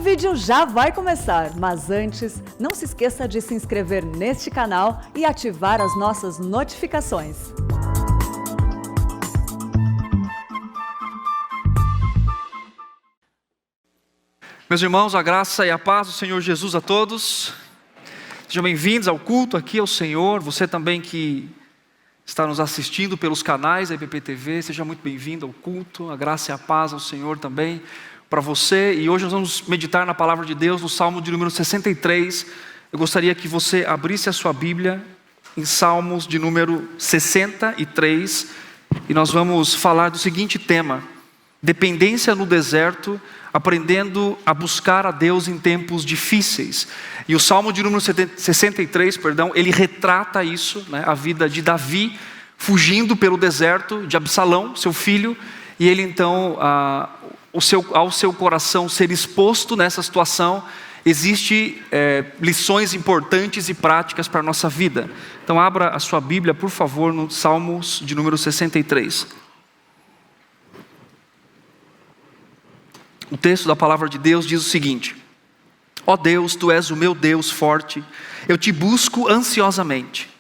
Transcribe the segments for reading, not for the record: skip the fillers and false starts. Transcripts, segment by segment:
vídeo já vai começar, mas antes, não se esqueça de se inscrever neste canal e ativar as nossas notificações. Meus irmãos, a graça e a paz do Senhor Jesus a todos. Sejam bem-vindos ao culto aqui ao Senhor. Você também que está nos assistindo pelos canais da IPP TV, seja muito bem-vindo ao culto. A graça e a paz ao Senhor também para você. E hoje nós vamos meditar na palavra de Deus no Salmo de número 63. Eu gostaria que você abrisse a sua Bíblia em Salmos de número 63. E nós vamos falar do seguinte tema: dependência no deserto, aprendendo a buscar a Deus em tempos difíceis. E o Salmo de número 63, ele retrata isso, né? A vida de Davi fugindo pelo deserto de Absalão, seu filho, e ele então, ao seu coração ser exposto nessa situação, existe lições importantes e práticas para a nossa vida. Então abra a sua Bíblia, por favor, no Salmos de número 63. O texto da palavra de Deus diz o seguinte: ó Deus, Tu és o meu Deus forte, eu Te busco ansiosamente.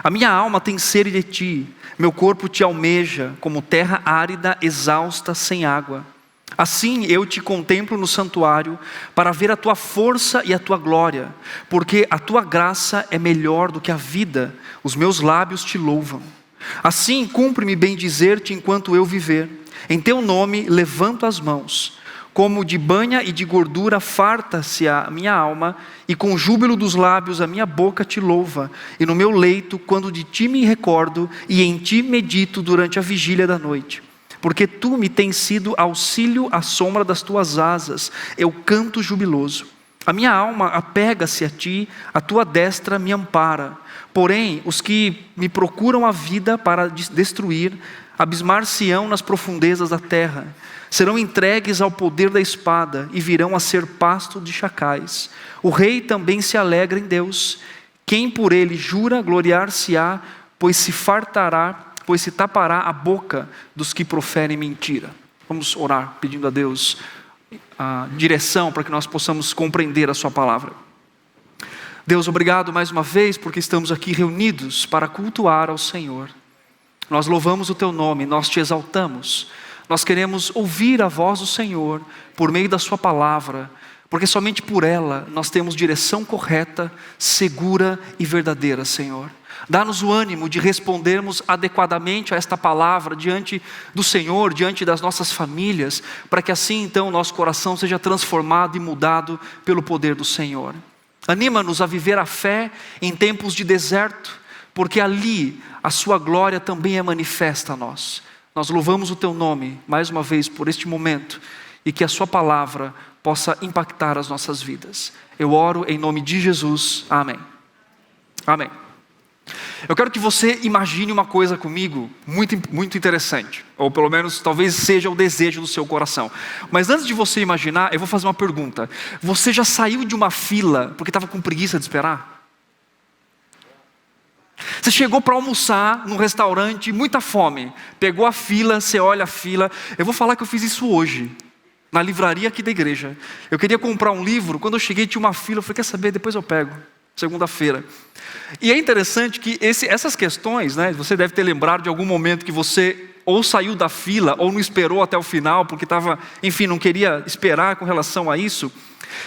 A minha alma tem sede de Ti, meu corpo Te almeja, como terra árida, exausta, sem água. Assim eu Te contemplo no santuário, para ver a Tua força e a Tua glória, porque a Tua graça é melhor do que a vida, os meus lábios Te louvam. Assim cumpre-me bem dizer-Te enquanto eu viver, em Teu nome levanto as mãos. Como de banha e de gordura farta-se a minha alma, e com júbilo dos lábios a minha boca Te louva. E no meu leito, quando de Ti me recordo, e em Ti medito durante a vigília da noite. Porque Tu me tens sido auxílio à sombra das Tuas asas, eu canto jubiloso. A minha alma apega-se a Ti, a Tua destra me ampara. Porém, os que me procuram a vida para destruir, abismar-se-ão nas profundezas da terra. Serão entregues ao poder da espada e virão a ser pasto de chacais. O rei também se alegra em Deus. Quem por ele jura gloriar-se-á, pois se tapará a boca dos que proferem mentira. Vamos orar pedindo a Deus a direção para que nós possamos compreender a sua palavra. Deus, obrigado mais uma vez porque estamos aqui reunidos para cultuar ao Senhor. Nós louvamos o Teu nome, nós Te exaltamos. Nós queremos ouvir a voz do Senhor por meio da sua palavra, porque somente por ela nós temos direção correta, segura e verdadeira, Senhor. Dá-nos o ânimo de respondermos adequadamente a esta palavra diante do Senhor, diante das nossas famílias, para que assim então o nosso coração seja transformado e mudado pelo poder do Senhor. Anima-nos a viver a fé em tempos de deserto, porque ali a sua glória também é manifesta a nós. Nós louvamos o Teu nome, mais uma vez, por este momento, e que a Sua palavra possa impactar as nossas vidas. Eu oro em nome de Jesus. Amém. Amém. Eu quero que você imagine uma coisa comigo muito interessante, ou pelo menos talvez seja o desejo do seu coração. Mas antes de você imaginar, eu vou fazer uma pergunta. Você já saiu de uma fila porque estava com preguiça de esperar? Você chegou para almoçar num restaurante, muita fome, pegou a fila, você olha a fila. Eu vou falar que eu fiz isso hoje, na livraria aqui da igreja. Eu queria comprar um livro, quando eu cheguei tinha uma fila, eu falei, quer saber, depois eu pego, segunda-feira. E é interessante que essas questões, né, você deve ter lembrado de algum momento que você ou saiu da fila, ou não esperou até o final, porque não queria esperar com relação a isso.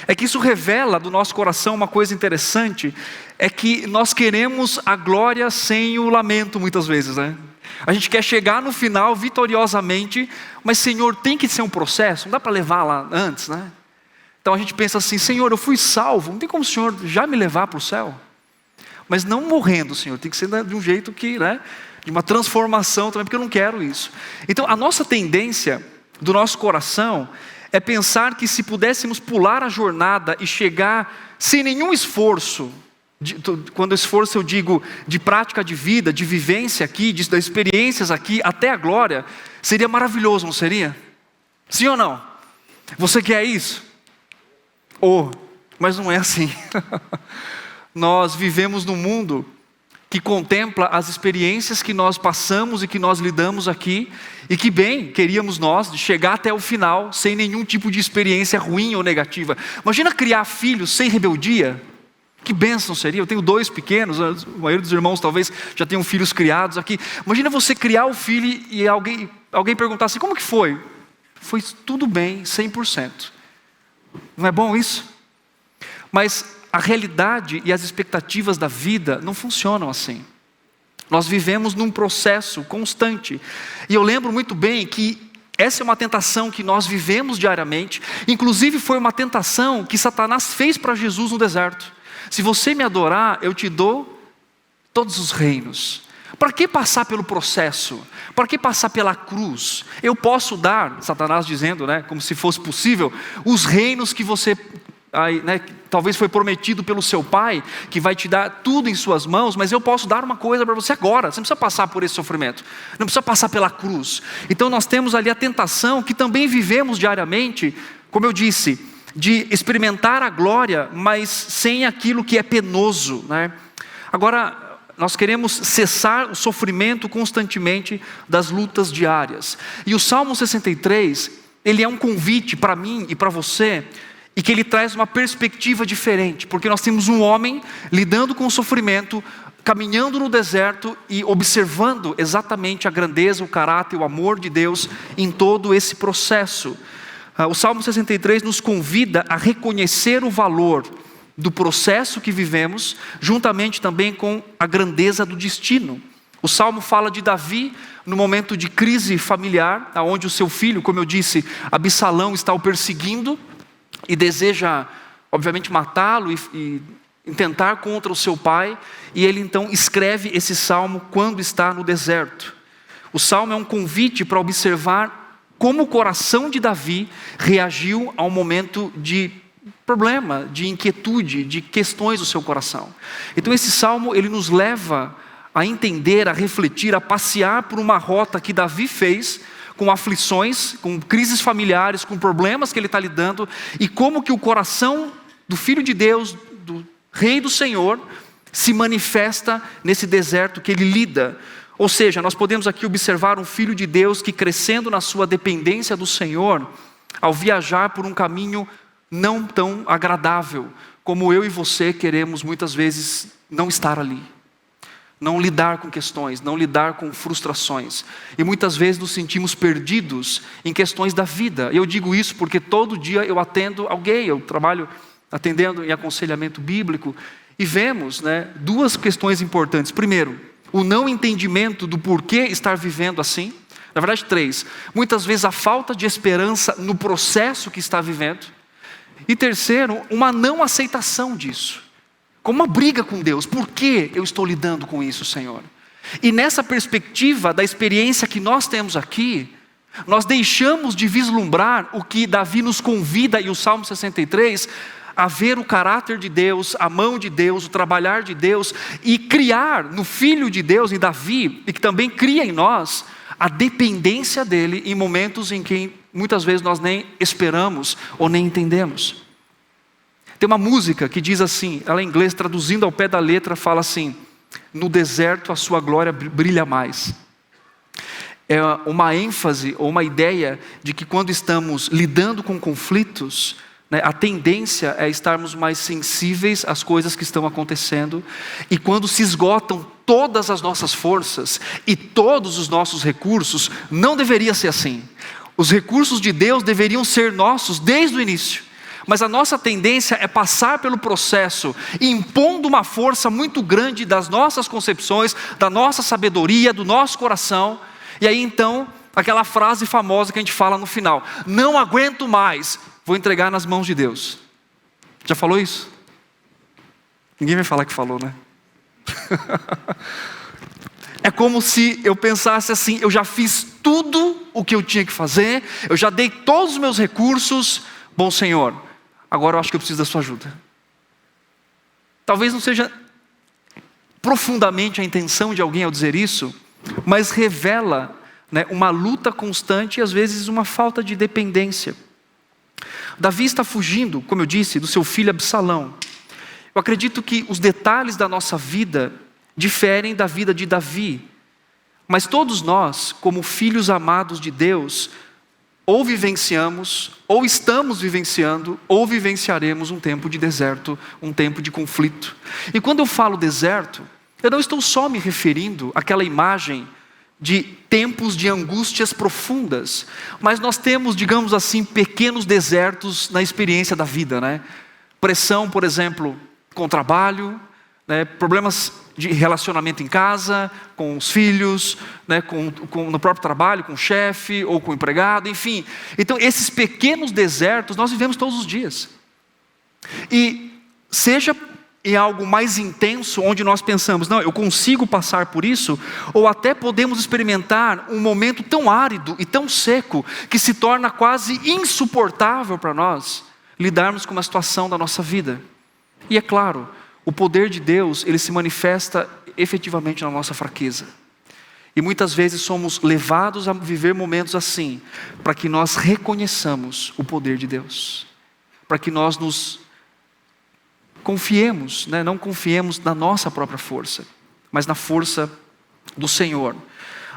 É que isso revela do nosso coração uma coisa interessante, é que nós queremos a glória sem o lamento muitas vezes, né? A gente quer chegar no final vitoriosamente, mas Senhor, tem que ser um processo, não dá para levar lá antes, né? Então a gente pensa assim, Senhor, eu fui salvo, não tem como o Senhor já me levar para o céu? Mas não morrendo, Senhor, tem que ser de um jeito que, né? De uma transformação também, porque eu não quero isso. Então a nossa tendência do nosso coração é pensar que se pudéssemos pular a jornada e chegar sem nenhum esforço, quando esforço eu digo de prática de vida, de vivência aqui, das experiências aqui, até a glória, seria maravilhoso, não seria? Sim ou não? Você quer isso? Mas não é assim. Nós vivemos num mundo que contempla as experiências que nós passamos e que nós lidamos aqui, e que bem queríamos nós de chegar até o final sem nenhum tipo de experiência ruim ou negativa. Imagina criar filhos sem rebeldia. Que bênção seria. Eu tenho 2 pequenos, a maioria dos irmãos talvez já tenham filhos criados aqui. Imagina você criar o filho e alguém perguntar assim: como que foi? Foi tudo bem, 100%. Não é bom isso? Mas a realidade e as expectativas da vida não funcionam assim. Nós vivemos num processo constante. E eu lembro muito bem que essa é uma tentação que nós vivemos diariamente. Inclusive foi uma tentação que Satanás fez para Jesus no deserto. Se você me adorar, eu te dou todos os reinos. Para que passar pelo processo? Para que passar pela cruz? Eu posso dar, Satanás dizendo, como se fosse possível, os reinos que você, talvez foi prometido pelo seu pai, que vai te dar tudo em suas mãos, mas eu posso dar uma coisa para você agora. Você não precisa passar por esse sofrimento, não precisa passar pela cruz. Então nós temos ali a tentação que também vivemos diariamente, como eu disse, de experimentar a glória, mas sem aquilo que é penoso, Agora, nós queremos cessar o sofrimento constantemente das lutas diárias. E o Salmo 63, ele é um convite para mim e para você, e que ele traz uma perspectiva diferente, porque nós temos um homem lidando com o sofrimento, caminhando no deserto e observando exatamente a grandeza, o caráter, o amor de Deus em todo esse processo. O Salmo 63 nos convida a reconhecer o valor do processo que vivemos, juntamente também com a grandeza do destino. O Salmo fala de Davi no momento de crise familiar, onde o seu filho, como eu disse, Absalão, está o perseguindo e deseja, obviamente, matá-lo e intentar contra o seu pai. E ele então escreve esse salmo quando está no deserto. O salmo é um convite para observar como o coração de Davi reagiu a um momento de problema, de inquietude, de questões do seu coração. Então esse salmo, ele nos leva a entender, a refletir, a passear por uma rota que Davi fez, com aflições, com crises familiares, com problemas que ele está lidando, e como que o coração do Filho de Deus, do Rei do Senhor, se manifesta nesse deserto que ele lida. Ou seja, nós podemos aqui observar um Filho de Deus que, crescendo na sua dependência do Senhor, ao viajar por um caminho não tão agradável, como eu e você queremos muitas vezes não estar ali, não lidar com questões, não lidar com frustrações, e muitas vezes nos sentimos perdidos em questões da vida. Eu digo isso porque todo dia eu atendo alguém, eu trabalho atendendo em aconselhamento bíblico, e vemos 2 questões importantes. Primeiro, o não entendimento do porquê estar vivendo assim. Na verdade, 3. Muitas vezes a falta de esperança no processo que está vivendo. E terceiro, uma não aceitação disso. Como uma briga com Deus. Por que eu estou lidando com isso, Senhor? E nessa perspectiva da experiência que nós temos aqui, nós deixamos de vislumbrar o que Davi nos convida, e o Salmo 63, a ver o caráter de Deus, a mão de Deus, o trabalhar de Deus, e criar no Filho de Deus, em Davi, e que também cria em nós, a dependência dele em momentos em que muitas vezes nós nem esperamos ou nem entendemos. Tem uma música que diz assim, ela em inglês, traduzindo ao pé da letra, fala assim: no deserto a sua glória brilha mais. É uma ênfase ou uma ideia de que quando estamos lidando com conflitos, a tendência é estarmos mais sensíveis às coisas que estão acontecendo, e quando se esgotam todas as nossas forças e todos os nossos recursos, não deveria ser assim. Os recursos de Deus deveriam ser nossos desde o início, mas a nossa tendência é passar pelo processo, impondo uma força muito grande das nossas concepções, da nossa sabedoria, do nosso coração, e aí então, aquela frase famosa que a gente fala no final: não aguento mais, vou entregar nas mãos de Deus. Já falou isso? Ninguém vai falar que falou, né? É como se eu pensasse assim: eu já fiz tudo o que eu tinha que fazer, eu já dei todos os meus recursos, bom Senhor, agora eu acho que eu preciso da sua ajuda. Talvez não seja profundamente a intenção de alguém ao dizer isso, mas revela uma luta constante e às vezes uma falta de dependência. Davi está fugindo, como eu disse, do seu filho Absalão. Eu acredito que os detalhes da nossa vida, diferem da vida de Davi. Mas todos nós, como filhos amados de Deus, ou vivenciamos, ou estamos vivenciando, ou vivenciaremos um tempo de deserto, um tempo de conflito. E quando eu falo deserto, eu não estou só me referindo àquela imagem de tempos de angústias profundas, mas nós temos, digamos assim, pequenos desertos na experiência da vida, né? Pressão, por exemplo, com o trabalho, né? Problemas de relacionamento em casa, com os filhos, né? No próprio trabalho, com o chefe ou com o empregado, enfim. Então, esses pequenos desertos nós vivemos todos os dias. E seja em algo mais intenso, onde nós pensamos, não, eu consigo passar por isso, ou até podemos experimentar um momento tão árido e tão seco, que se torna quase insuportável para nós lidarmos com uma situação da nossa vida. E é claro, o poder de Deus, ele se manifesta efetivamente na nossa fraqueza. E muitas vezes somos levados a viver momentos assim, para que nós reconheçamos o poder de Deus, para que nós nos confiemos, né? Não confiemos na nossa própria força, mas na força do Senhor.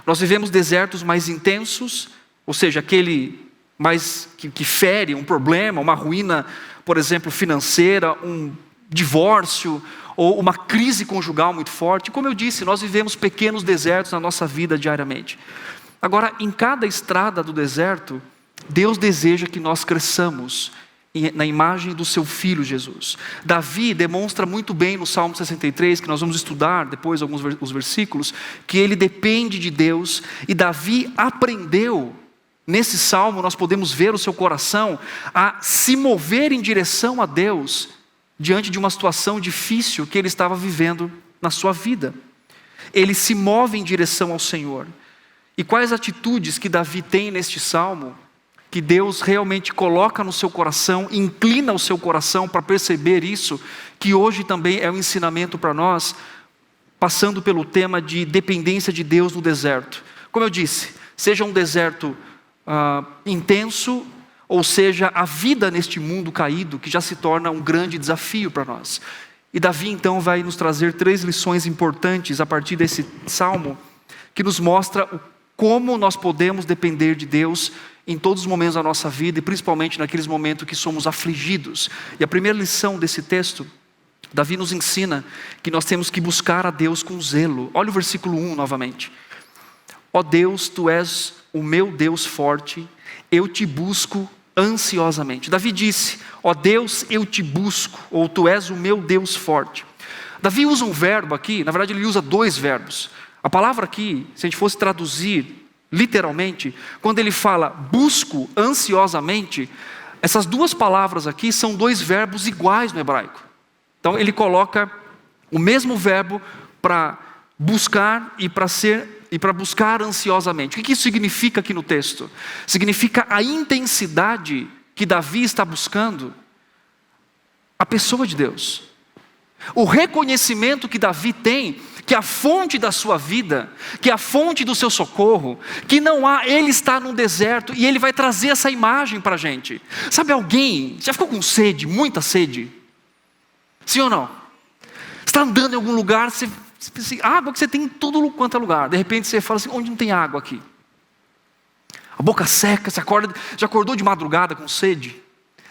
Nós vivemos desertos mais intensos, ou seja, aquele mais que fere um problema, uma ruína, por exemplo, financeira, um divórcio, ou uma crise conjugal muito forte. Como eu disse, nós vivemos pequenos desertos na nossa vida diariamente. Agora, em cada estrada do deserto, Deus deseja que nós cresçamos na imagem do seu Filho Jesus. Davi demonstra muito bem no Salmo 63, que nós vamos estudar depois os versículos, que ele depende de Deus, e Davi aprendeu, nesse Salmo nós podemos ver o seu coração, a se mover em direção a Deus, diante de uma situação difícil que ele estava vivendo na sua vida. Ele se move em direção ao Senhor. E quais atitudes que Davi tem neste Salmo, que Deus realmente coloca no seu coração, inclina o seu coração para perceber isso, que hoje também é um ensinamento para nós, passando pelo tema de dependência de Deus no deserto. Como eu disse, seja um deserto intenso, ou seja, a vida neste mundo caído, que já se torna um grande desafio para nós. E Davi então vai nos trazer 3 lições importantes a partir desse salmo, que nos mostra como nós podemos depender de Deus em todos os momentos da nossa vida, e principalmente naqueles momentos que somos afligidos. E a primeira lição desse texto, Davi nos ensina que nós temos que buscar a Deus com zelo. Olha o versículo 1 novamente. Ó Deus, Tu és o meu Deus forte, eu te busco ansiosamente. Davi disse, ó Deus, eu te busco, ou Tu és o meu Deus forte. Davi usa um verbo aqui, na verdade ele usa 2 verbos. A palavra aqui, se a gente fosse traduzir literalmente, quando ele fala busco ansiosamente, essas 2 palavras aqui são 2 verbos iguais no hebraico. Então ele coloca o mesmo verbo para buscar e para buscar ansiosamente. O que isso significa aqui no texto? Significa a intensidade que Davi está buscando a pessoa de Deus. O reconhecimento que Davi tem, que a fonte da sua vida, que a fonte do seu socorro, que não há, ele está num deserto, e ele vai trazer essa imagem para a gente. Sabe alguém, já ficou com sede, muita sede? Sim ou não? Você está andando em algum lugar, você pensa assim, água que você tem em todo quanto é lugar. De repente você fala assim, onde não tem água aqui? A boca seca, você acorda, já acordou de madrugada com sede?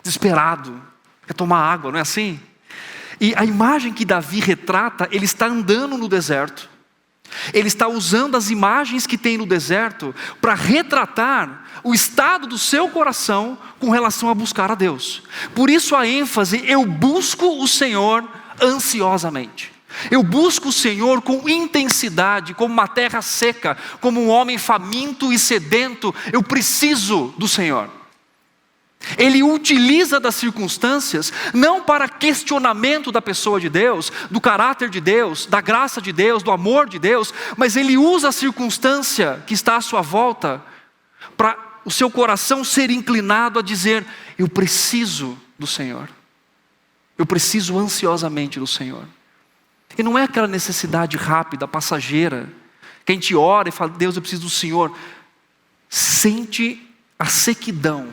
Desesperado, quer tomar água, não é assim? E a imagem que Davi retrata, ele está andando no deserto. Ele está usando as imagens que tem no deserto para retratar o estado do seu coração com relação a buscar a Deus. Por isso a ênfase, eu busco o Senhor ansiosamente. Eu busco o Senhor com intensidade, como uma terra seca, como um homem faminto e sedento. Eu preciso do Senhor. Ele utiliza das circunstâncias, não para questionamento da pessoa de Deus, do caráter de Deus, da graça de Deus, do amor de Deus, mas ele usa a circunstância que está à sua volta, para o seu coração ser inclinado a dizer, eu preciso do Senhor. Eu preciso ansiosamente do Senhor. E não é aquela necessidade rápida, passageira, que a gente ora e fala, Deus, eu preciso do Senhor. Sente a sequidão,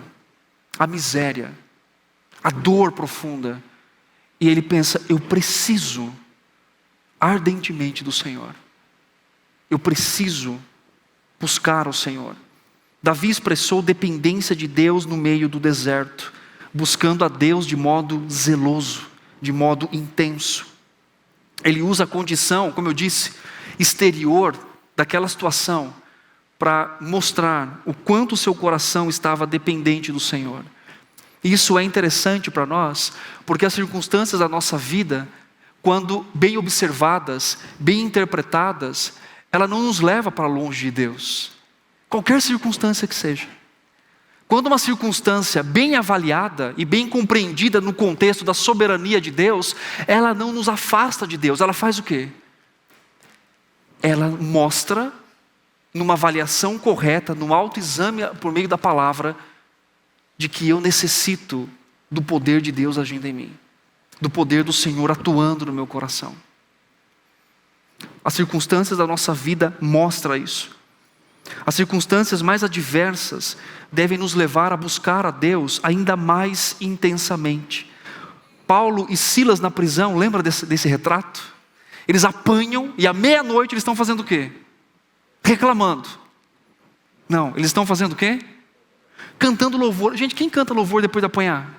a miséria, a dor profunda, e ele pensa, eu preciso ardentemente do Senhor. Eu preciso buscar o Senhor. Davi expressou dependência de Deus no meio do deserto, buscando a Deus de modo zeloso, de modo intenso. Ele usa a condição, como eu disse, exterior daquela situação para mostrar o quanto o seu coração estava dependente do Senhor. Isso é interessante para nós, porque as circunstâncias da nossa vida, quando bem observadas, bem interpretadas, ela não nos leva para longe de Deus. Qualquer circunstância que seja. Quando uma circunstância bem avaliada e bem compreendida no contexto da soberania de Deus, ela não nos afasta de Deus. Ela faz o quê? Ela mostra, numa avaliação correta, num autoexame por meio da palavra, de que eu necessito do poder de Deus agindo em mim, do poder do Senhor atuando no meu coração. As circunstâncias da nossa vida mostram isso. As circunstâncias mais adversas devem nos levar a buscar a Deus ainda mais intensamente. Paulo e Silas na prisão, lembra desse retrato? Eles apanham e à meia-noite eles estão fazendo o quê? Reclamando. Não, eles estão fazendo o quê? Cantando louvor. Gente, quem canta louvor depois de apanhar?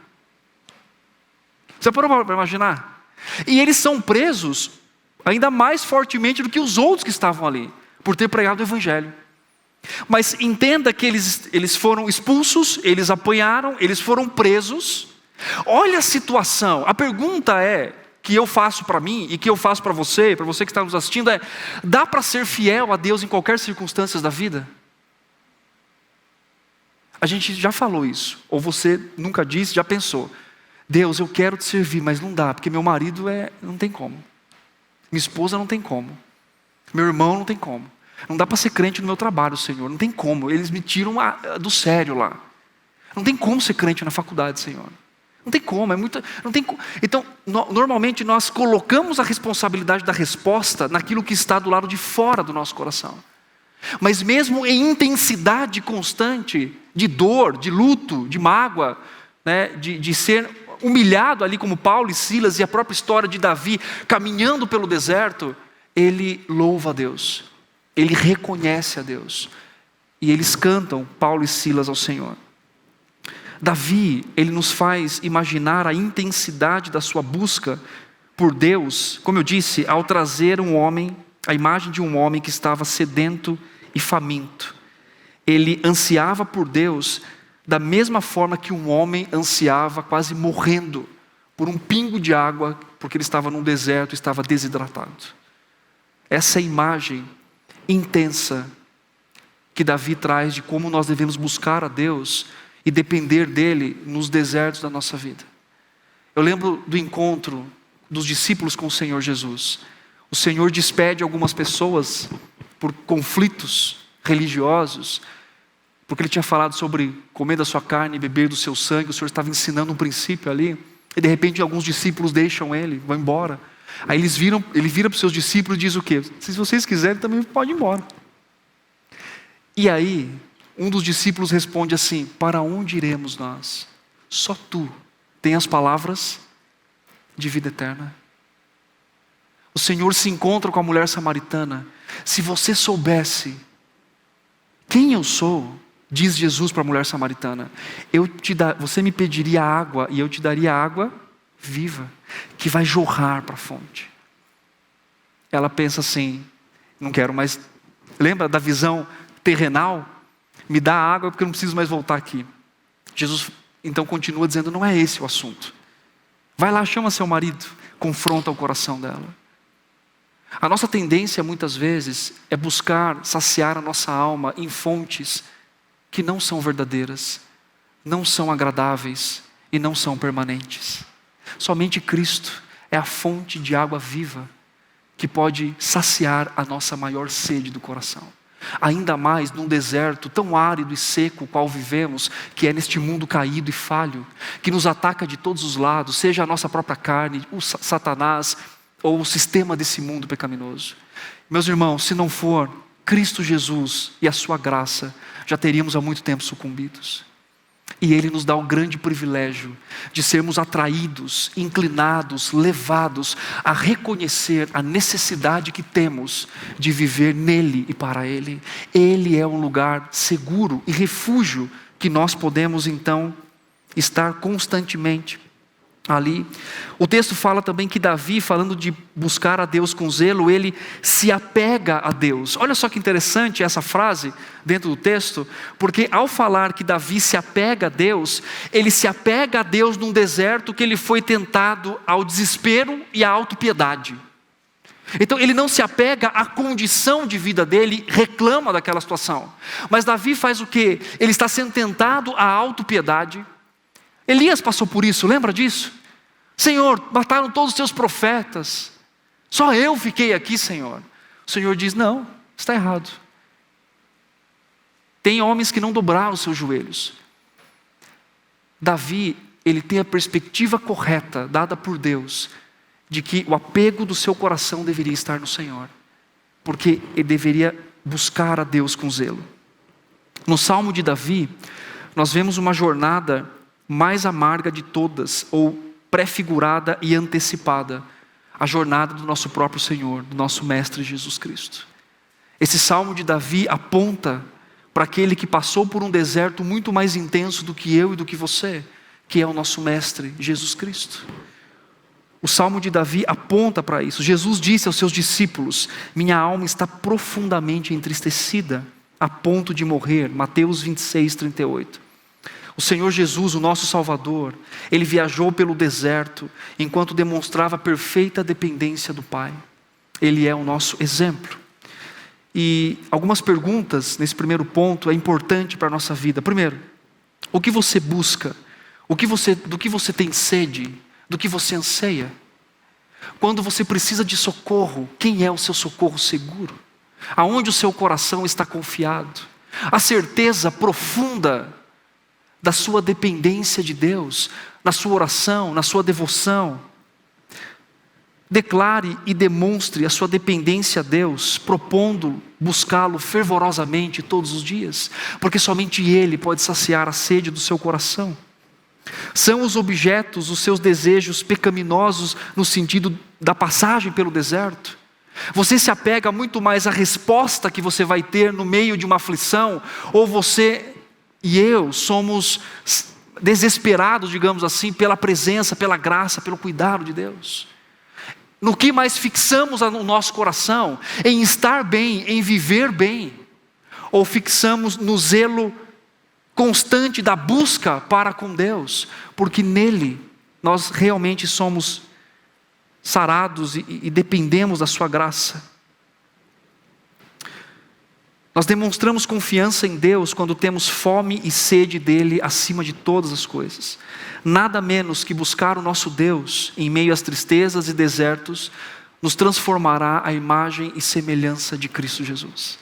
Você parou para imaginar? E eles são presos ainda mais fortemente do que os outros que estavam ali, por ter pregado o Evangelho. Mas entenda que eles foram expulsos, eles apanharam, eles foram presos. Olha a situação. A pergunta que eu faço para mim e que eu faço para você que está nos assistindo dá para ser fiel a Deus em qualquer circunstância da vida? A gente já falou isso, ou você nunca disse, já pensou: Deus, eu quero te servir, mas não dá, porque meu marido não tem como, minha esposa não tem como, meu irmão não tem como, não dá para ser crente no meu trabalho, Senhor, não tem como, eles me tiram do sério lá, não tem como ser crente na faculdade, Senhor, não tem como, não tem como. Então, normalmente nós colocamos a responsabilidade da resposta naquilo que está do lado de fora do nosso coração. Mas mesmo em intensidade constante de dor, de luto, de mágoa, né, de ser humilhado ali como Paulo e Silas, e a própria história de Davi caminhando pelo deserto, ele louva a Deus, ele reconhece a Deus, e eles cantam, Paulo e Silas, ao Senhor. Davi, ele nos faz imaginar a intensidade da sua busca por Deus, como eu disse, ao trazer a imagem de um homem que estava sedento e faminto. Ele ansiava por Deus da mesma forma que um homem ansiava, quase morrendo, por um pingo de água, porque ele estava num deserto, estava desidratado. Essa é a imagem intensa que Davi traz de como nós devemos buscar a Deus e depender dele nos desertos da nossa vida. Eu lembro do encontro dos discípulos com o Senhor Jesus. O Senhor despede algumas pessoas por conflitos religiosos, porque Ele tinha falado sobre comer da sua carne e beber do seu sangue. O Senhor estava ensinando um princípio ali, e de repente alguns discípulos deixam Ele, vão embora. Aí Ele vira para os seus discípulos e diz o quê? Se vocês quiserem também pode ir embora. E aí, um dos discípulos responde assim: para onde iremos nós? Só Tu tem as palavras de vida eterna. O Senhor se encontra com a mulher samaritana. Se você soubesse quem eu sou, diz Jesus para a mulher samaritana, você me pediria água e eu te daria água viva, que vai jorrar para a fonte. Ela pensa assim: não quero mais. Lembra da visão terrenal? Me dá água porque eu não preciso mais voltar aqui. Jesus então continua dizendo: não é esse o assunto. Vai lá, chama seu marido, confronta o coração dela. A nossa tendência muitas vezes é buscar saciar a nossa alma em fontes que não são verdadeiras, não são agradáveis e não são permanentes. Somente Cristo é a fonte de água viva que pode saciar a nossa maior sede do coração. Ainda mais num deserto tão árido e seco qual vivemos, que é neste mundo caído e falho, que nos ataca de todos os lados, seja a nossa própria carne, o Satanás, ou o sistema desse mundo pecaminoso. Meus irmãos, se não for Cristo Jesus e a sua graça, já teríamos há muito tempo sucumbidos. E Ele nos dá o grande privilégio de sermos atraídos, inclinados, levados a reconhecer a necessidade que temos de viver nele e para Ele. Ele é um lugar seguro e refúgio que nós podemos então estar constantemente ali. O texto fala também que Davi, falando de buscar a Deus com zelo, ele se apega a Deus. Olha só que interessante essa frase dentro do texto, porque ao falar que Davi se apega a Deus, ele se apega a Deus num deserto que ele foi tentado ao desespero e à autopiedade. Então ele não se apega à condição de vida dele, reclama daquela situação. Mas Davi faz o quê? Ele está sendo tentado à autopiedade. Elias passou por isso, lembra disso? Senhor, mataram todos os teus profetas, só eu fiquei aqui, Senhor. O Senhor diz, não, está errado. Tem homens que não dobraram os seus joelhos. Davi, ele tem a perspectiva correta, dada por Deus, de que o apego do seu coração deveria estar no Senhor, porque ele deveria buscar a Deus com zelo. No Salmo de Davi, nós vemos uma jornada mais amarga de todas, ou prefigurada e antecipada, a jornada do nosso próprio Senhor, do nosso Mestre Jesus Cristo. Esse Salmo de Davi aponta para aquele que passou por um deserto muito mais intenso do que eu e do que você, que é o nosso Mestre Jesus Cristo. O Salmo de Davi aponta para isso. Jesus disse aos seus discípulos, minha alma está profundamente entristecida, a ponto de morrer. Mateus 26, 38. O Senhor Jesus, o nosso Salvador, Ele viajou pelo deserto, enquanto demonstrava perfeita dependência do Pai. Ele é o nosso exemplo. E algumas perguntas nesse primeiro ponto é importante para a nossa vida. Primeiro, o que você busca? Do que você tem sede? Do que você anseia? Quando você precisa de socorro, quem é o seu socorro seguro? Aonde o seu coração está confiado? A certeza profunda da sua dependência de Deus, na sua oração, na sua devoção. Declare e demonstre a sua dependência a Deus, propondo buscá-lo fervorosamente todos os dias, porque somente Ele pode saciar a sede do seu coração. São os objetos, os seus desejos pecaminosos no sentido da passagem pelo deserto? Você se apega muito mais à resposta que você vai ter no meio de uma aflição, ou você e eu somos desesperados, digamos assim, pela presença, pela graça, pelo cuidado de Deus? No que mais fixamos no nosso coração? Em estar bem, em viver bem? Ou fixamos no zelo constante da busca para com Deus? Porque nele nós realmente somos sarados e dependemos da sua graça. Nós demonstramos confiança em Deus quando temos fome e sede dEle acima de todas as coisas. Nada menos que buscar o nosso Deus em meio às tristezas e desertos nos transformará à imagem e semelhança de Cristo Jesus.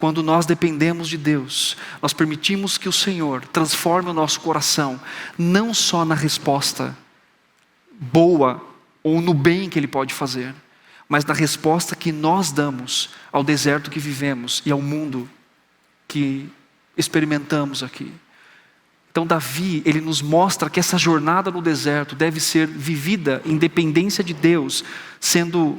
Quando nós dependemos de Deus, nós permitimos que o Senhor transforme o nosso coração, não só na resposta boa ou no bem que Ele pode fazer, mas na resposta que nós damos ao deserto que vivemos e ao mundo que experimentamos aqui. Então Davi, ele nos mostra que essa jornada no deserto deve ser vivida em dependência de Deus, sendo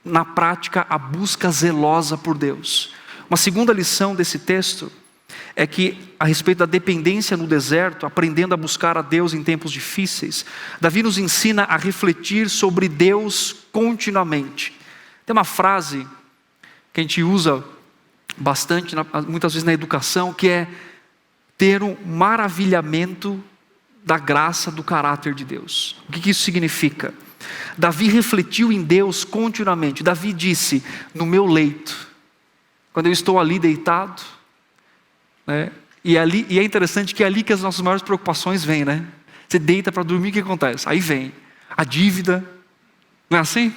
na prática a busca zelosa por Deus. Uma segunda lição desse texto é que, a respeito da dependência no deserto, aprendendo a buscar a Deus em tempos difíceis, Davi nos ensina a refletir sobre Deus continuamente. Tem uma frase que a gente usa bastante, muitas vezes na educação, que é ter um maravilhamento da graça do caráter de Deus. O que isso significa? Davi refletiu em Deus continuamente. Davi disse, no meu leito, quando eu estou ali deitado, né? E é interessante que é ali que as nossas maiores preocupações vêm, né? Você deita para dormir, o que acontece? Aí vem a dívida, não é assim?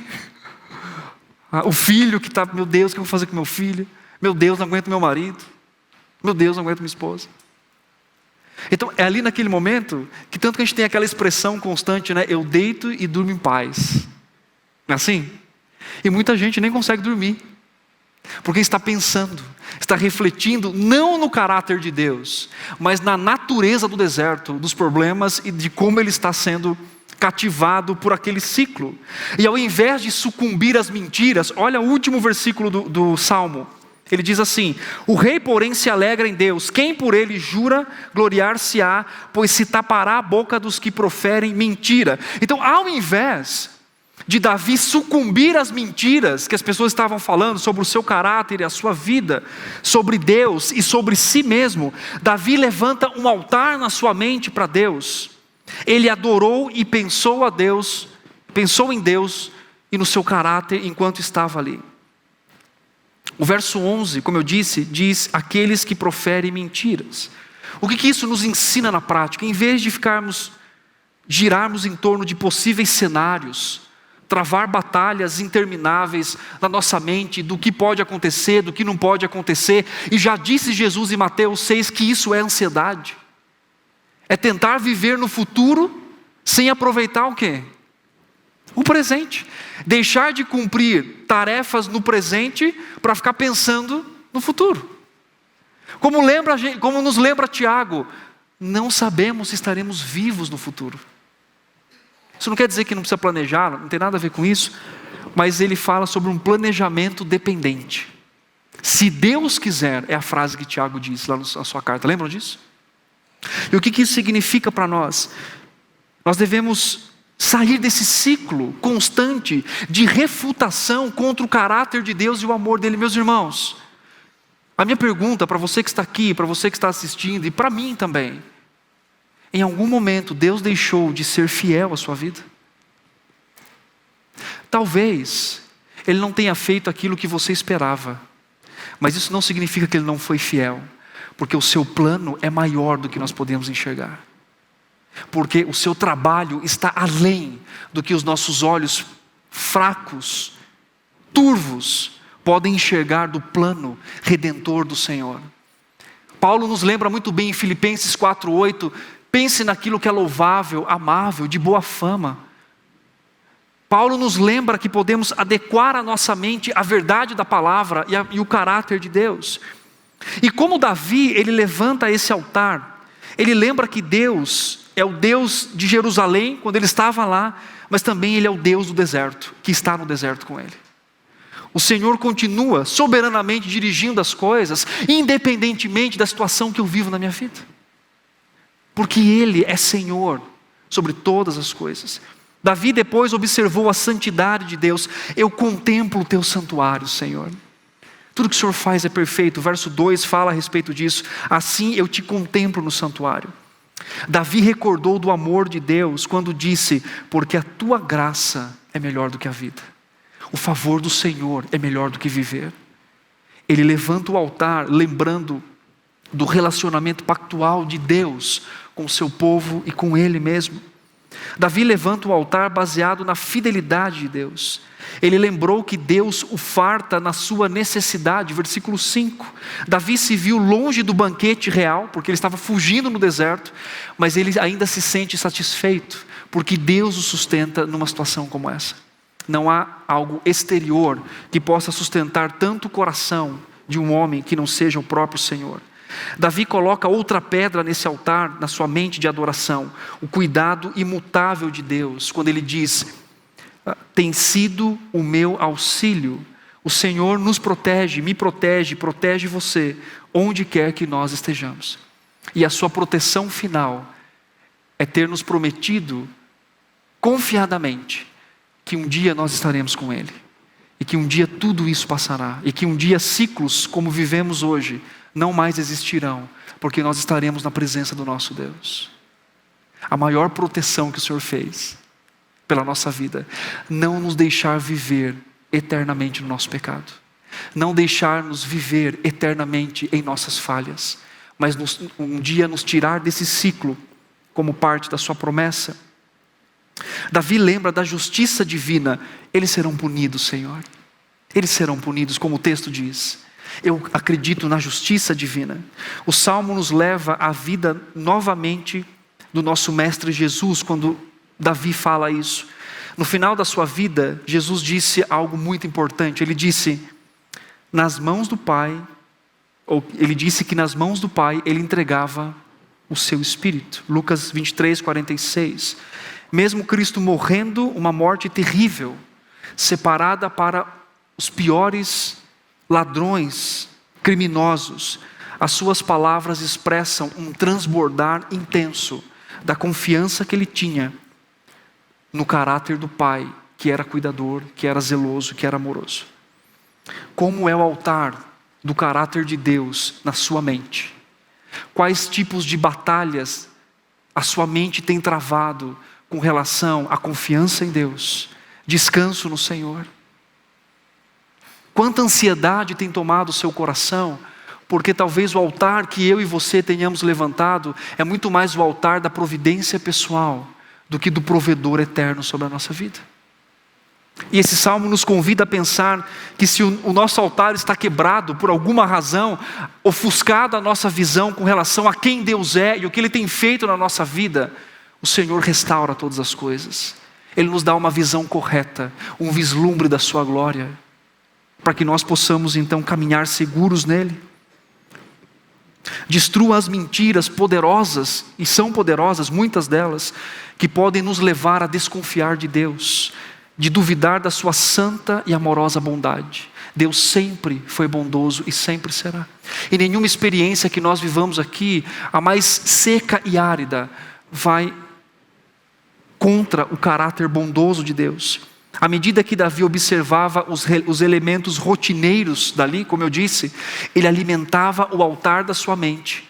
O filho que está, meu Deus, o que eu vou fazer com meu filho? Meu Deus, não aguento meu marido. Meu Deus, não aguento minha esposa. Então é ali naquele momento que tanto que a gente tem aquela expressão constante, né? Eu deito e durmo em paz. Não é assim? E muita gente nem consegue dormir. Porque está pensando, está refletindo não no caráter de Deus, mas na natureza do deserto, dos problemas e de como ele está sendo cativado por aquele ciclo. E ao invés de sucumbir às mentiras, olha o último versículo do Salmo. Ele diz assim: o rei porém se alegra em Deus, quem por ele jura gloriar-se-á, pois se tapará a boca dos que proferem mentira. Então, ao invés de Davi sucumbir às mentiras que as pessoas estavam falando sobre o seu caráter e a sua vida, sobre Deus e sobre si mesmo, Davi levanta um altar na sua mente para Deus. Ele adorou e pensou em Deus e no seu caráter enquanto estava ali. O verso 11, como eu disse, diz: aqueles que proferem mentiras. O que isso nos ensina na prática? Em vez de girarmos em torno de possíveis cenários, travar batalhas intermináveis na nossa mente, do que pode acontecer, do que não pode acontecer, e já disse Jesus em Mateus 6 que isso é ansiedade. É tentar viver no futuro sem aproveitar o quê? O presente. Deixar de cumprir tarefas no presente para ficar pensando no futuro. Como nos lembra Tiago, não sabemos se estaremos vivos no futuro. Isso não quer dizer que não precisa planejar, não tem nada a ver com isso, mas ele fala sobre um planejamento dependente. Se Deus quiser, é a frase que Tiago diz lá na sua carta, lembram disso? E o que isso significa para nós? Nós devemos sair desse ciclo constante de refutação contra o caráter de Deus e o amor dele. Meus irmãos, a minha pergunta para você que está aqui, para você que está assistindo e para mim também: em algum momento Deus deixou de ser fiel à sua vida? Talvez Ele não tenha feito aquilo que você esperava, mas isso não significa que Ele não foi fiel, porque o seu plano é maior do que nós podemos enxergar. Porque o seu trabalho está além do que os nossos olhos fracos, turvos, podem enxergar do plano redentor do Senhor. Paulo nos lembra muito bem em Filipenses 4:8, pense naquilo que é louvável, amável, de boa fama. Paulo nos lembra que podemos adequar a nossa mente à verdade da palavra e o caráter de Deus. E como Davi, ele levanta esse altar, ele lembra que Deus é o Deus de Jerusalém, quando ele estava lá, mas também Ele é o Deus do deserto, que está no deserto com ele. O Senhor continua soberanamente dirigindo as coisas, independentemente da situação que eu vivo na minha vida. Porque Ele é Senhor sobre todas as coisas. Davi depois observou a santidade de Deus. Eu contemplo o teu santuário, Senhor. Tudo que o Senhor faz é perfeito. O verso 2 fala a respeito disso. Assim eu te contemplo no santuário. Davi recordou do amor de Deus quando disse: porque a tua graça é melhor do que a vida. O favor do Senhor é melhor do que viver. Ele levanta o altar lembrando do relacionamento pactual de Deus com o seu povo e com Ele mesmo. Davi levanta o altar baseado na fidelidade de Deus. Ele lembrou que Deus o farta na sua necessidade, versículo 5. Davi se viu longe do banquete real, porque ele estava fugindo no deserto, mas ele ainda se sente satisfeito, porque Deus o sustenta numa situação como essa. Não há algo exterior que possa sustentar tanto o coração de um homem que não seja o próprio Senhor. Davi coloca outra pedra nesse altar, na sua mente de adoração, o cuidado imutável de Deus, quando ele diz: tem sido o meu auxílio. O Senhor nos protege, me protege, protege você, onde quer que nós estejamos. E a sua proteção final é ter nos prometido confiadamente que um dia nós estaremos com Ele, e que um dia tudo isso passará, e que um dia ciclos como vivemos hoje não mais existirão, porque nós estaremos na presença do nosso Deus. A maior proteção que o Senhor fez pela nossa vida, não nos deixar viver eternamente no nosso pecado, não deixar-nos viver eternamente em nossas falhas, mas um dia nos tirar desse ciclo como parte da sua promessa. Davi lembra da justiça divina. Eles serão punidos, Senhor. Eles serão punidos, como o texto diz. Eu acredito na justiça divina. O Salmo nos leva à vida novamente do nosso Mestre Jesus, quando Davi fala isso. No final da sua vida, Jesus disse algo muito importante. Ele disse: nas mãos do Pai, ou ele disse que nas mãos do Pai ele entregava o seu Espírito. Lucas 23, 46. Mesmo Cristo morrendo uma morte terrível, separada para os piores ladrões, criminosos, as suas palavras expressam um transbordar intenso da confiança que ele tinha no caráter do Pai, que era cuidador, que era zeloso, que era amoroso. Como é o altar do caráter de Deus na sua mente? Quais tipos de batalhas a sua mente tem travado com relação à confiança em Deus, descanso no Senhor? Quanta ansiedade tem tomado o seu coração, porque talvez o altar que eu e você tenhamos levantado é muito mais o altar da providência pessoal do que do provedor eterno sobre a nossa vida. E esse salmo nos convida a pensar que se o nosso altar está quebrado por alguma razão, ofuscado a nossa visão com relação a quem Deus é e o que Ele tem feito na nossa vida, o Senhor restaura todas as coisas. Ele nos dá uma visão correta, um vislumbre da sua glória, para que nós possamos então caminhar seguros nele. Destrua as mentiras poderosas, e são poderosas muitas delas, que podem nos levar a desconfiar de Deus, de duvidar da sua santa e amorosa bondade. Deus sempre foi bondoso e sempre será. E nenhuma experiência que nós vivamos aqui, a mais seca e árida, vai contra o caráter bondoso de Deus. À medida que Davi observava os elementos rotineiros dali, como eu disse, ele alimentava o altar da sua mente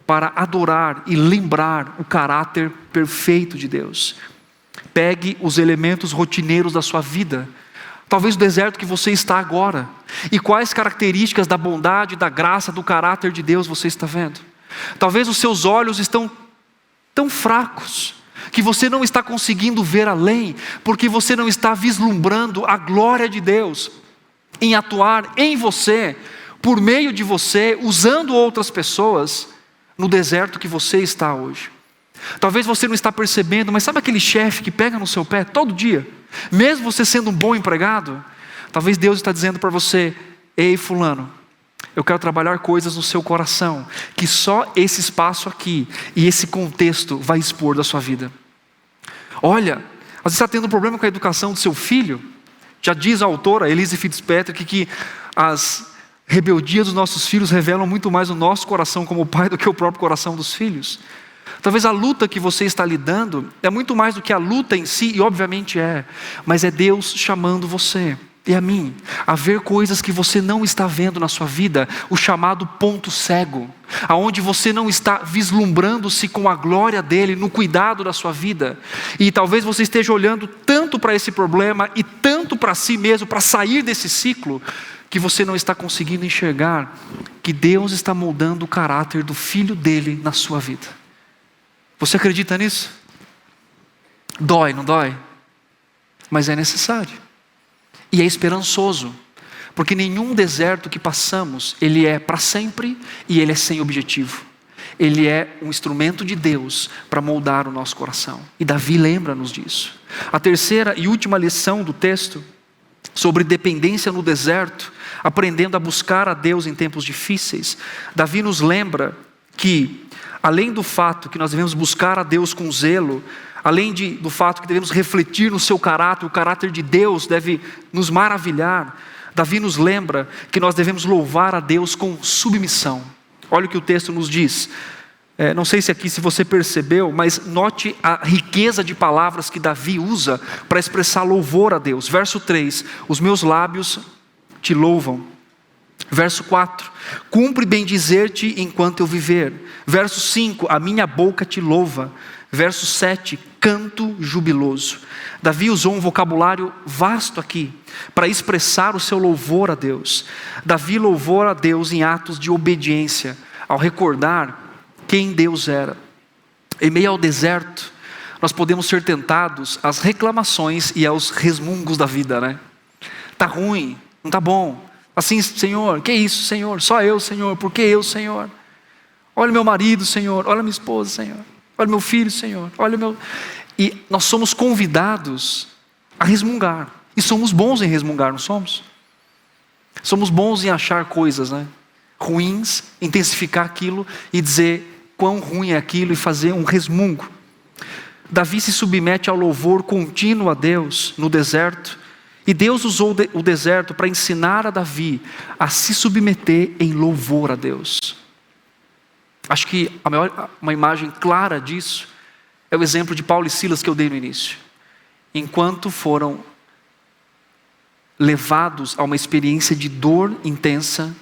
para adorar e lembrar o caráter perfeito de Deus. Pegue os elementos rotineiros da sua vida, talvez o deserto que você está agora, e quais características da bondade, da graça, do caráter de Deus você está vendo. Talvez os seus olhos estão tão fracos, que você não está conseguindo ver além, porque você não está vislumbrando a glória de Deus em atuar em você, por meio de você, usando outras pessoas no deserto que você está hoje. Talvez você não está percebendo, mas sabe aquele chefe que pega no seu pé todo dia? Mesmo você sendo um bom empregado, talvez Deus está dizendo para você: ei fulano, eu quero trabalhar coisas no seu coração, que só esse espaço aqui e esse contexto vai expor da sua vida. Olha, às vezes está tendo um problema com a educação do seu filho. Já diz a autora Elise Fitzpatrick que as rebeldias dos nossos filhos revelam muito mais o nosso coração como pai do que o próprio coração dos filhos. Talvez a luta que você está lidando é muito mais do que a luta em si, e obviamente é, mas é Deus chamando você e a mim a ver coisas que você não está vendo na sua vida, o chamado ponto cego, aonde você não está vislumbrando-se com a glória dele no cuidado da sua vida, e talvez você esteja olhando tanto para esse problema e tanto para si mesmo, para sair desse ciclo, que você não está conseguindo enxergar que Deus está moldando o caráter do Filho dele na sua vida. Você acredita nisso? Dói, não dói? Mas é necessário. E é esperançoso. Porque nenhum deserto que passamos, ele é para sempre e ele é sem objetivo. Ele é um instrumento de Deus para moldar o nosso coração. E Davi lembra-nos disso. A terceira e última lição do texto, sobre dependência no deserto, aprendendo a buscar a Deus em tempos difíceis. Davi nos lembra que, além do fato que nós devemos buscar a Deus com zelo, além do fato que devemos refletir no seu caráter, o caráter de Deus deve nos maravilhar, Davi nos lembra que nós devemos louvar a Deus com submissão. Olha o que o texto nos diz. Não sei se você percebeu, mas note a riqueza de palavras que Davi usa para expressar louvor a Deus. Verso 3, os meus lábios te louvam. Verso 4, cumpre bem dizer-te enquanto eu viver. Verso 5, a minha boca te louva. Verso 7, canto jubiloso. Davi usou um vocabulário vasto aqui para expressar o seu louvor a Deus. Davi louvou a Deus em atos de obediência, ao recordar quem Deus era. Em meio ao deserto, nós podemos ser tentados às reclamações e aos resmungos da vida, né? Tá ruim, não tá bom. Assim, Senhor, que isso, Senhor? Só eu, Senhor, por que eu, Senhor? Olha meu marido, Senhor, olha minha esposa, Senhor. Olha meu filho, Senhor, olha meu... E nós somos convidados a resmungar. E somos bons em resmungar, não somos? Somos bons em achar coisas, né? Ruins, intensificar aquilo e dizer quão ruim é aquilo e fazer um resmungo. Davi se submete ao louvor contínuo a Deus no deserto, e Deus usou o deserto para ensinar a Davi a se submeter em louvor a Deus. Acho que uma imagem clara disso é o exemplo de Paulo e Silas que eu dei no início. Enquanto foram levados a uma experiência de dor intensa,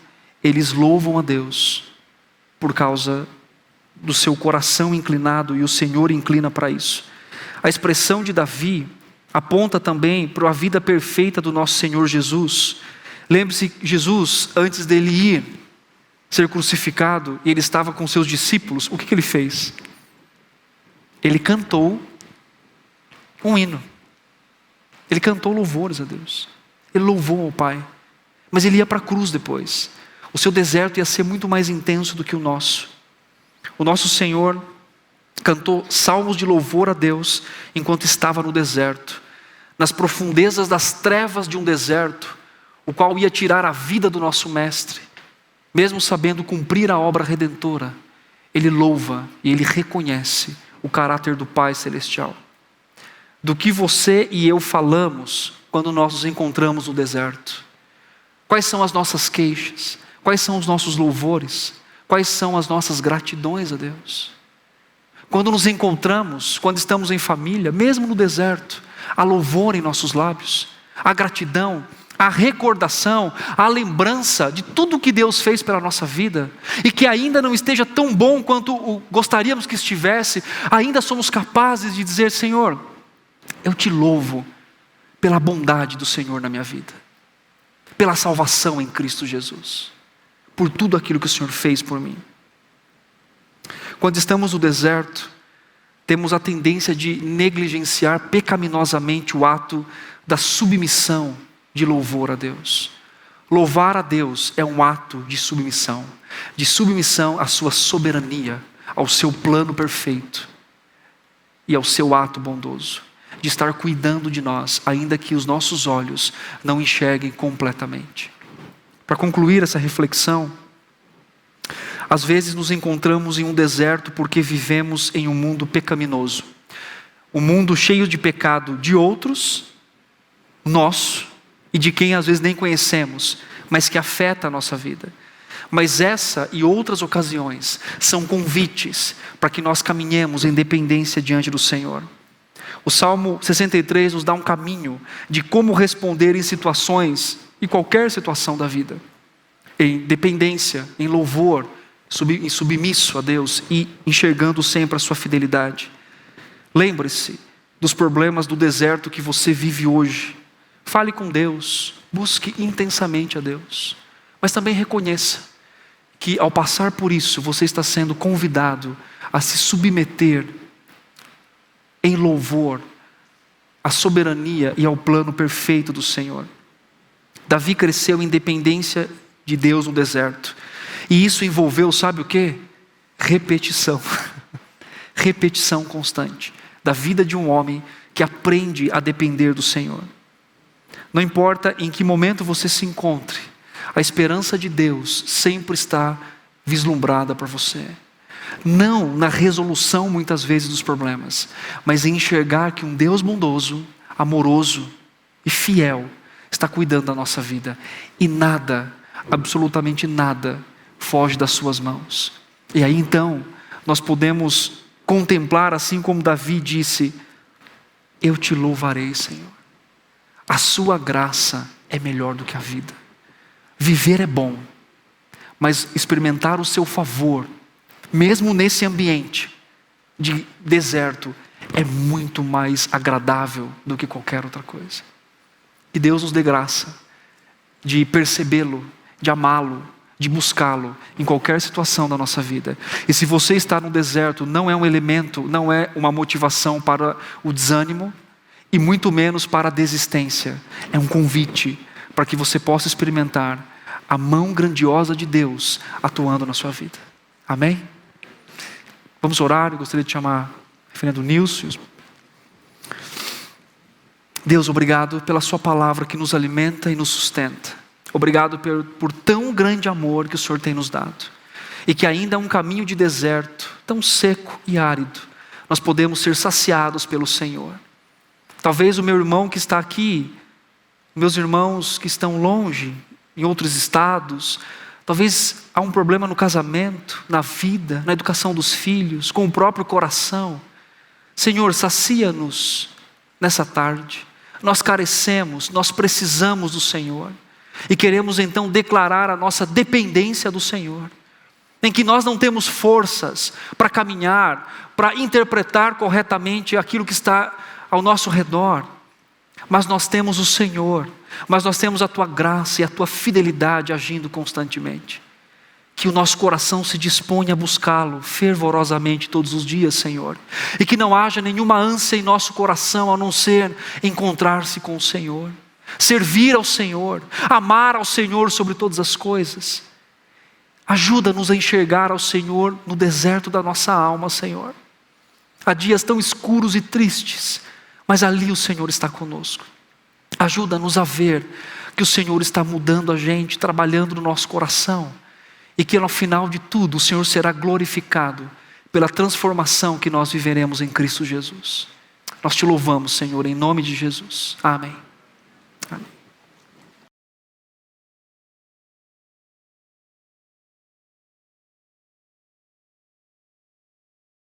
eles louvam a Deus por causa do seu coração inclinado, e o Senhor inclina para isso. A expressão de Davi aponta também para a vida perfeita do nosso Senhor Jesus. Lembre-se, Jesus, antes dele ir ser crucificado, e ele estava com seus discípulos, o que ele fez? Ele cantou um hino. Ele cantou louvores a Deus. Ele louvou ao Pai. Mas ele ia para a cruz depois. O seu deserto ia ser muito mais intenso do que o nosso. O nosso Senhor cantou salmos de louvor a Deus enquanto estava no deserto, nas profundezas das trevas de um deserto, o qual ia tirar a vida do nosso Mestre. Mesmo sabendo cumprir a obra redentora, ele louva e ele reconhece o caráter do Pai Celestial. Do que você e eu falamos quando nós nos encontramos no deserto? Quais são as nossas queixas? Quais são os nossos louvores? Quais são as nossas gratidões a Deus? Quando nos encontramos, quando estamos em família, mesmo no deserto, há louvor em nossos lábios, há gratidão, a recordação, a lembrança de tudo que Deus fez pela nossa vida, e que ainda não esteja tão bom quanto gostaríamos que estivesse, ainda somos capazes de dizer: Senhor, eu te louvo pela bondade do Senhor na minha vida, pela salvação em Cristo Jesus, por tudo aquilo que o Senhor fez por mim. Quando estamos no deserto, temos a tendência de negligenciar pecaminosamente o ato da submissão de louvor a Deus. Louvar a Deus é um ato de submissão à sua soberania, ao seu plano perfeito e ao seu ato bondoso, de estar cuidando de nós, ainda que os nossos olhos não enxerguem completamente. Para concluir essa reflexão, às vezes nos encontramos em um deserto porque vivemos em um mundo pecaminoso, um mundo cheio de pecado de outros, nosso, e de quem às vezes nem conhecemos, mas que afeta a nossa vida. Mas essa e outras ocasiões são convites para que nós caminhemos em dependência diante do Senhor. O Salmo 63 nos dá um caminho de como responder em situações, em qualquer situação da vida, em dependência, em louvor, em submisso a Deus e enxergando sempre a sua fidelidade. Lembre-se dos problemas do deserto que você vive hoje. Fale com Deus, busque intensamente a Deus, mas também reconheça que ao passar por isso, você está sendo convidado a se submeter em louvor à soberania e ao plano perfeito do Senhor. Davi cresceu em dependência de Deus no deserto, e isso envolveu, sabe o quê? Repetição. Repetição constante da vida de um homem que aprende a depender do Senhor. Não importa em que momento você se encontre, a esperança de Deus sempre está vislumbrada para você. Não na resolução muitas vezes dos problemas, mas em enxergar que um Deus bondoso, amoroso e fiel está cuidando da nossa vida. E nada, absolutamente nada, foge das suas mãos. E aí então, nós podemos contemplar, assim como Davi disse: eu te louvarei, Senhor. A sua graça é melhor do que a vida. Viver é bom, mas experimentar o seu favor, mesmo nesse ambiente de deserto, é muito mais agradável do que qualquer outra coisa. Que Deus nos dê graça de percebê-lo, de amá-lo, de buscá-lo em qualquer situação da nossa vida. E se você está no deserto, não é um elemento, não é uma motivação para o desânimo, e muito menos para a desistência. É um convite para que você possa experimentar a mão grandiosa de Deus atuando na sua vida. Amém? Vamos orar. Eu gostaria de chamar o reverendo Nilson. Deus, obrigado pela sua palavra que nos alimenta e nos sustenta. Obrigado por tão grande amor que o Senhor tem nos dado. E que ainda é um caminho de deserto, tão seco e árido, nós podemos ser saciados pelo Senhor. Talvez o meu irmão que está aqui, meus irmãos que estão longe, em outros estados, talvez há um problema no casamento, na vida, na educação dos filhos, com o próprio coração. Senhor, sacia-nos nessa tarde. Nós carecemos, nós precisamos do Senhor. E queremos então declarar a nossa dependência do Senhor. Em que nós não temos forças para caminhar, para interpretar corretamente aquilo que está ao nosso redor. Mas nós temos o Senhor, mas nós temos a Tua graça e a Tua fidelidade agindo constantemente. Que o nosso coração se disponha a buscá-lo fervorosamente todos os dias, Senhor. E que não haja nenhuma ânsia em nosso coração a não ser encontrar-se com o Senhor. Servir ao Senhor, amar ao Senhor sobre todas as coisas. Ajuda-nos a enxergar ao Senhor no deserto da nossa alma, Senhor. Há dias tão escuros e tristes, mas ali o Senhor está conosco. Ajuda-nos a ver que o Senhor está mudando a gente, trabalhando no nosso coração. E que no final de tudo o Senhor será glorificado pela transformação que nós viveremos em Cristo Jesus. Nós te louvamos, Senhor, em nome de Jesus. Amém. Amém.